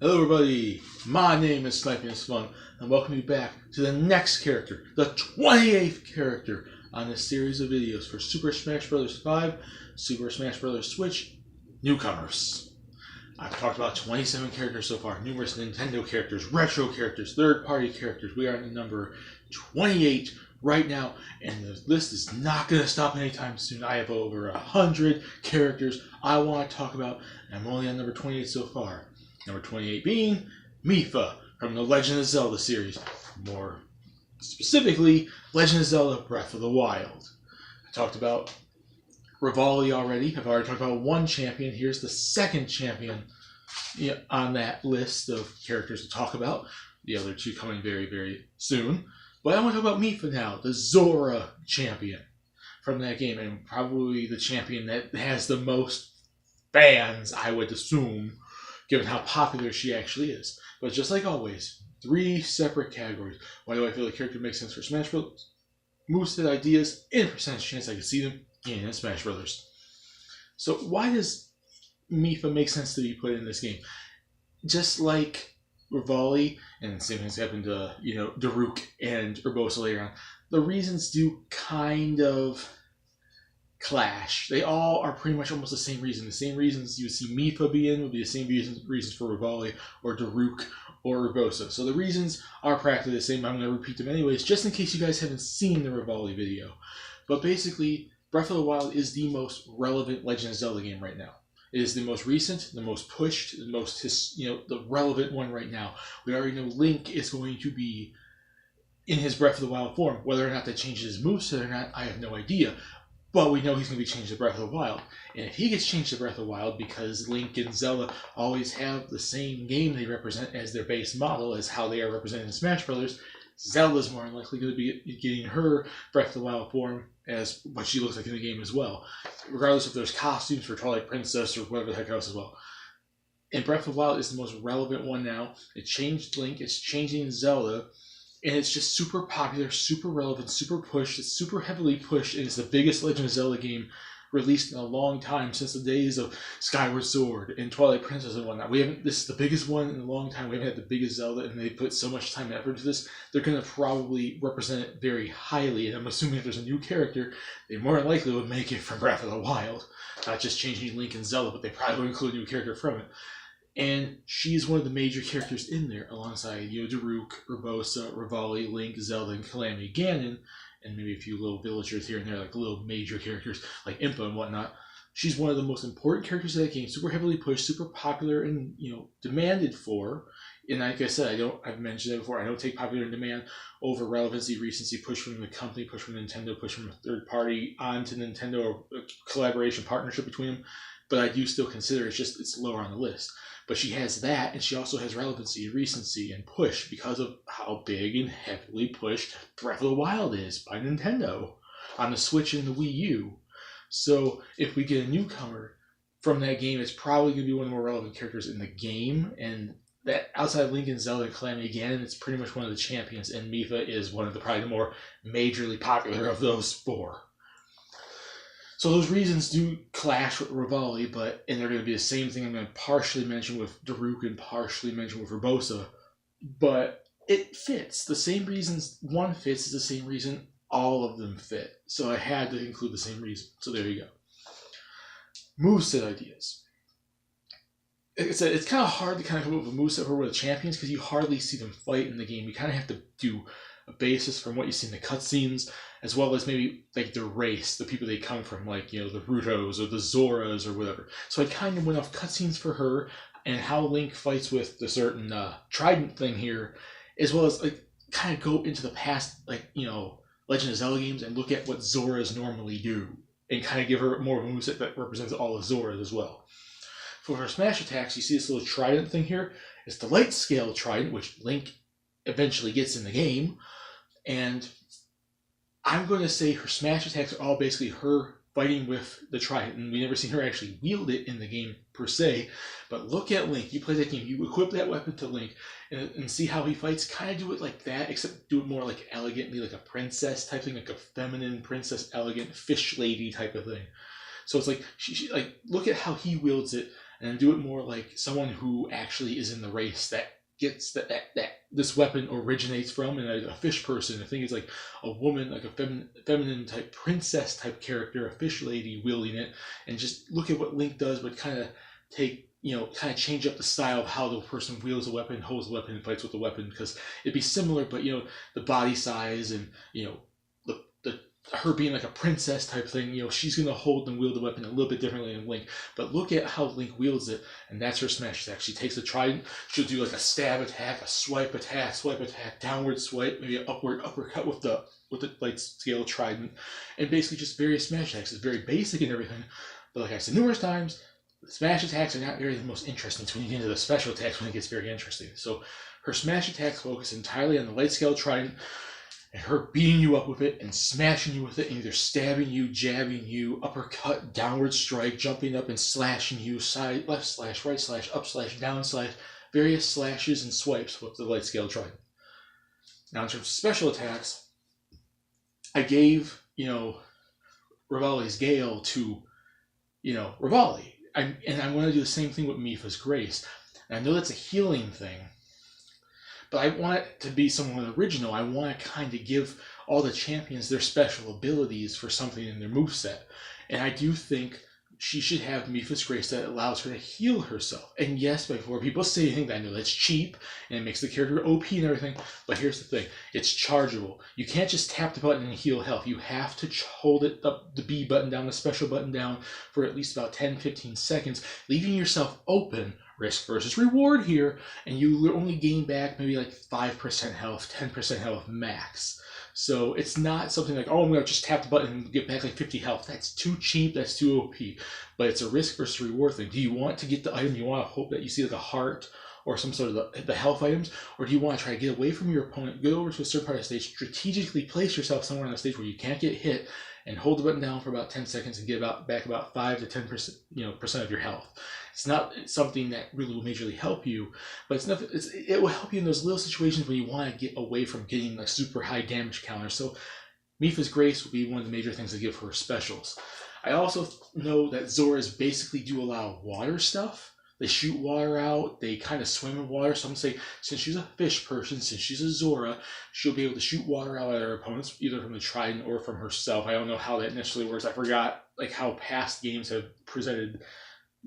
Hello everybody, my name is Sniping is Fun, and welcome you back to the next character, the 28th character on this series of videos for Super Smash Bros. 5, Super Smash Bros. Switch, Newcomers. I've talked about 27 characters so far, numerous Nintendo characters, retro characters, third-party characters. We are at number 28 right now, and the list is not going to stop anytime soon. I have over 100 characters I want to talk about, and I'm only on number 28 so far. Number 28 being Mipha from the Legend of Zelda series. More specifically, Legend of Zelda Breath of the Wild. I talked about Rivali already. I've already talked about one champion. Here's the second champion on that list of characters to talk about. The other two coming very, very soon. But I want to talk about Mipha now, the Zora champion from that game, and probably the champion that has the most fans, I would assume, given how popular she actually is. But just like always, 3 separate categories. Why do I feel the character makes sense for Smash Bros? Moveset ideas, and percentage chance I can see them in Smash Bros. So why does Mipha make sense to be put in this game? Just like Rivali, and the same things happened to, Daruk and Urbosa later on, the reasons do kind of clash. They all are pretty much almost the same reason. The same reasons you would see Mipha be in would be the same reasons for Rivali or Daruk or Urbosa. So the reasons are practically the same. I'm going to repeat them anyways, just in case you guys haven't seen the Rivali video. But basically, Breath of the Wild is the most relevant Legend of Zelda game right now. It is the most recent, the most pushed, the most, the relevant one right now. We already know Link is going to be in his Breath of the Wild form. Whether or not that changes his moveset or not, I have no idea. But we know he's going to be changed to Breath of the Wild. And if he gets changed to Breath of the Wild because Link and Zelda always have the same game they represent as their base model as how they are represented in Smash Brothers, Zelda's more than likely going to be getting her Breath of the Wild form as what she looks like in the game as well. Regardless if there's costumes for Twilight Princess or whatever the heck else as well. And Breath of the Wild is the most relevant one now. It changed Link, it's changing Zelda. And it's just super popular, super relevant, super pushed. It's super heavily pushed, and it's the biggest Legend of Zelda game released in a long time, since the days of Skyward Sword and Twilight Princess and whatnot. This is the biggest one in a long time. We haven't had the biggest Zelda, and they put so much time and effort into this. They're going to probably represent it very highly, and I'm assuming if there's a new character, they more than likely would make it from Breath of the Wild. Not just changing Link and Zelda, but they probably would include a new character from it. And she's one of the major characters in there, alongside Daruk, Urbosa, Rivali, Link, Zelda, and Calamity Ganon, and maybe a few little villagers here and there, like little major characters like Impa and whatnot. She's one of the most important characters of that game, super heavily pushed, super popular, and demanded for. And like I said, I've mentioned it before, I don't take popular and demand over relevancy, recency, push from the company, push from Nintendo, push from a third party onto Nintendo, or a collaboration partnership between them. But I do still consider it's lower on the list. But she has that, and she also has relevancy, recency, and push because of how big and heavily pushed Breath of the Wild is by Nintendo on the Switch and the Wii U. So if we get a newcomer from that game, it's probably going to be one of the more relevant characters in the game. And that outside of Link and Zelda and Calamity Ganon, it's pretty much one of the champions. And Mipha is one of probably the more majorly popular of those 4. So those reasons do clash with Rivali, and they're going to be the same thing I'm going to partially mention with Daruk and partially mention with Urbosa. But it fits. The same reasons one fits is the same reason all of them fit. So I had to include the same reason. So there you go. Moveset ideas. Like I said, it's kind of hard to come up with a moveset for the champions because you hardly see them fight in the game. You kind of have to do a basis from what you see in the cutscenes, as well as maybe like the race, the people they come from, like the Rutos or the Zoras or whatever. So I kind of went off cutscenes for her and how Link fights with the certain trident thing here, as well as like kind of go into the past, Legend of Zelda games and look at what Zoras normally do, and kind of give her more of a moveset that represents all of Zoras as well. For her smash attacks, you see this little trident thing here. It's the light scale trident, which Link eventually gets in the game. And I'm going to say her smash attacks are all basically her fighting with the trident. And we never seen her actually wield it in the game per se. But look at Link. You play that game. You equip that weapon to Link and see how he fights. Kind of do it like that, except do it more like elegantly, like a princess type thing, like a feminine princess, elegant fish lady type of thing. So it's like she like look at how he wields it and then do it more like someone who actually is in the race that gets that this weapon originates from, and a fish person. I think it's like a woman, like a feminine type princess type character, a fish lady wielding it, and just look at what Link does, but kind of kind of change up the style of how the person wields a weapon, holds a weapon, and fights with the weapon, because it'd be similar, but the body size and the her being like a princess type thing, she's gonna hold and wield the weapon a little bit differently than Link. But look at how Link wields it, and that's her smash attack. She takes a trident, she'll do like a stab attack, a swipe attack, downward swipe, maybe an upward uppercut with the light scale trident, and basically just various smash attacks. It's very basic and everything, but like I said numerous times, the smash attacks are not really the most interesting. It's when you get into the special attacks when it gets very interesting. So her smash attacks focus entirely on the light scale trident, and her beating you up with it and smashing you with it, and either stabbing you, jabbing you, uppercut, downward strike, jumping up and slashing you, side, left slash, right slash, up slash, down slash, various slashes and swipes with the light scale trident. Now in terms of special attacks, I gave, Revali's Gale to, Revali. And I want to do the same thing with Mipha's Grace. And I know that's a healing thing, but I want it to be somewhat original. I want to kind of give all the champions their special abilities for something in their moveset. And I do think she should have Mipha's Grace that allows her to heal herself. And yes, before people say anything, I know that's cheap and it makes the character OP and everything, but here's the thing, it's chargeable. You can't just tap the button and heal health. You have to hold it up, the B button down, the special button down, for at least about 10-15 seconds, leaving yourself open, risk versus reward here, and you only gain back maybe like 5% health, 10% health max. So it's not something like, oh, I'm going to just tap the button and get back like 50 health. That's too cheap. That's too OP. But it's a risk versus reward thing. Do you want to get the item? Do you want to hope that you see like a heart or some sort of the health items? Or do you want to try to get away from your opponent, go over to a certain part of the stage, strategically place yourself somewhere on the stage where you can't get hit, and hold the button down for about 10 seconds and get back about 5 to 10% percent of your health. It's not something that really will majorly help you, but it will help you in those little situations when you want to get away from getting like super high damage counters. So Mipha's Grace will be one of the major things to give her specials. I also know that Zoras basically do a lot of water stuff. They shoot water out, they kind of swim in water. So I'm going to say, since she's a fish person, since she's a Zora, she'll be able to shoot water out at her opponents, either from the trident or from herself. I don't know how that initially works. I forgot like how past games have presented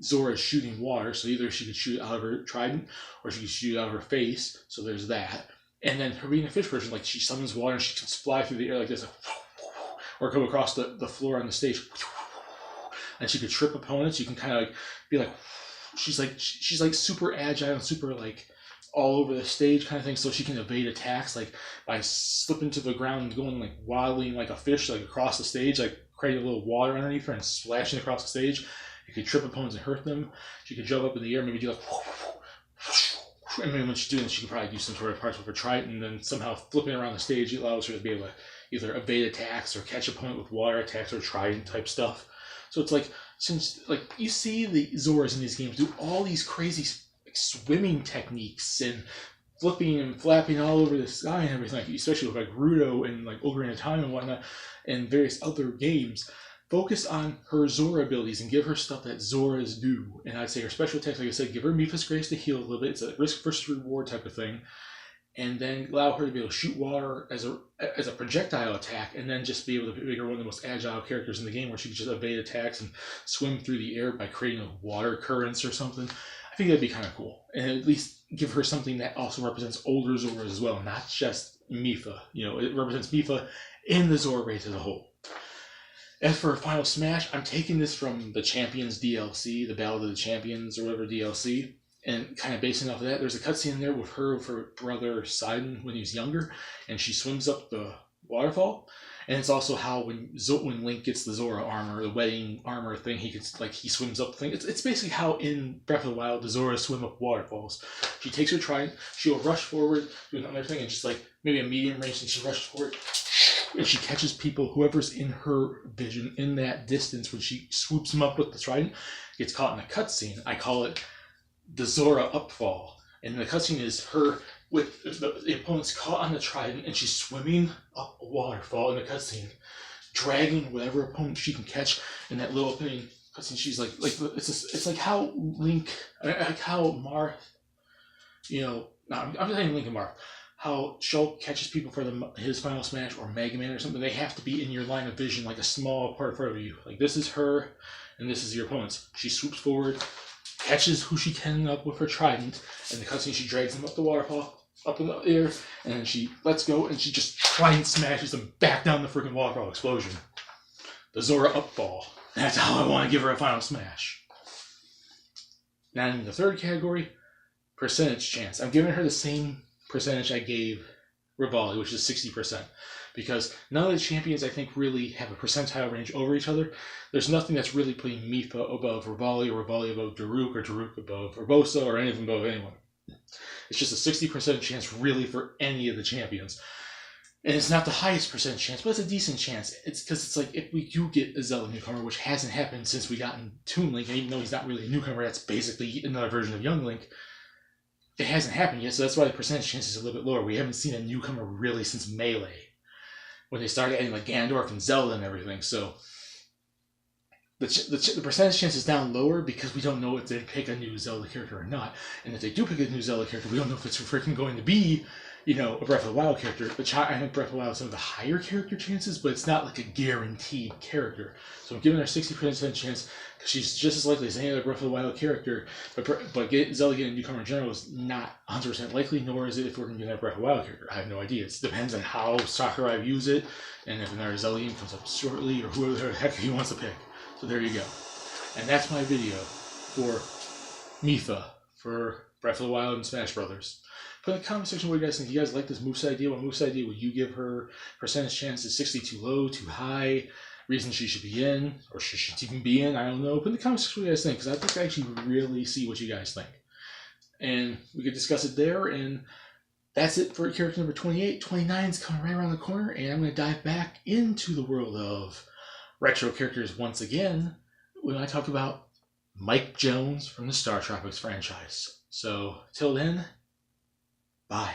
Zora shooting water. So either she could shoot out of her trident or she could shoot out of her face. So there's that. And then her being a fish person, like she summons water and she can fly through the air like this, or come across the floor on the stage. And she could trip opponents. You can kind of like be like, she's like super agile and super like all over the stage kind of thing, so she can evade attacks like by slipping to the ground and going like waddling like a fish like across the stage, like creating a little water underneath her and splashing across the stage. You could trip opponents and hurt them. She could jump up in the air, maybe do like, and maybe when she's doing this, she could probably do some sort of parts with her trident, and then somehow flipping around the stage allows her to be able to either evade attacks or catch a opponent with water attacks or trident type stuff. So it's like, since like you see the Zoras in these games do all these crazy like, swimming techniques and flipping and flapping all over the sky and everything, like, especially with like Rudo and like Ocarina of Time and whatnot, and various other games. Focus on her Zora abilities and give her stuff that Zoras do. And I'd say her special attacks, like I said, give her Mipha's Grace to heal a little bit. It's a risk versus reward type of thing. And then allow her to be able to shoot water as a projectile attack, and then just be able to make her one of the most agile characters in the game, where she can just evade attacks and swim through the air by creating water currents or something. I think that'd be kind of cool, and at least give her something that also represents older Zoras as well, not just Mipha. It represents Mipha in the Zora race as a whole. As for Final Smash, I'm taking this from the Champions DLC, the Battle of the Champions or whatever DLC. And kind of basing off of that, there's a cutscene in there with her brother Sidon when he was younger, and she swims up the waterfall. And it's also how when Link gets the Zora armor, the wedding armor thing, he swims up the thing. It's basically how in Breath of the Wild the Zoras swim up waterfalls. She takes her trident, she'll rush forward, do another thing, and just like maybe a medium range, and she rushes forward, and she catches people, whoever's in her vision in that distance when she swoops them up with the trident, gets caught in a cutscene. I call it the Zora upfall, and the cutscene is her with the opponent's caught on the trident, and she's swimming up a waterfall in the cutscene, dragging whatever opponent she can catch in that little opening Because she's like it's like how Link, like how Marth, no, I'm saying Link and Marth, how Shulk catches people for his final smash or Mega Man or something. They have to be in your line of vision, like a small part of you. Like this is her, and this is your opponent's. She swoops forward, catches who she can up with her trident, and the cutscene she drags them up the waterfall, up in the air, and then she lets go and she just trident smashes them back down the freaking waterfall explosion. The Zora upfall. That's how I want to give her a final smash. Now in the third category, percentage chance. I'm giving her the same percentage I gave Rivali, which is 60%. Because none of the champions, I think, really have a percentile range over each other. There's nothing that's really putting Mipha above Rivali, or Rivali above Daruk, or Daruk above Urbosa, or any of them above anyone. It's just a 60% chance really for any of the champions. And it's not the highest percent chance, but it's a decent chance. It's because it's like, if we do get a Zelda newcomer, which hasn't happened since we got in Toon Link, and even though he's not really a newcomer, that's basically another version of Young Link, it hasn't happened yet, so that's why the percentage chance is a little bit lower. We haven't seen a newcomer really since Melee, when they started adding like Ganondorf and Zelda and everything. So the percentage chance is down lower because we don't know if they pick a new Zelda character or not. And if they do pick a new Zelda character, we don't know if it's freaking going to be, a Breath of the Wild character. Which I think Breath of the Wild has some of the higher character chances, but it's not like a guaranteed character. So I'm giving her a 60% chance because she's just as likely as any other Breath of the Wild character. But Zelda getting a newcomer in general is not 100% likely, nor is it if we're going to get a Breath of the Wild character. I have no idea. It depends on how Sakurai views it, and if another Zelda game comes up shortly, or whoever the heck he wants to pick. So there you go. And that's my video for Mipha, for Breath of the Wild and Smash Brothers. Put in the comment section what you guys think. Do you guys like this moveset idea? What moveset idea would you give her? Percentage chance is 60 too low, too high? Reason she should be in, or she should even be in? I don't know. Put in the comment section what you guys think, because I think I actually really see what you guys think. And we could discuss it there, and that's it for character number 28. 29 is coming right around the corner, and I'm going to dive back into the world of retro characters once again when I talk about Mike Jones from the Star Tropics franchise. So, till then, bye.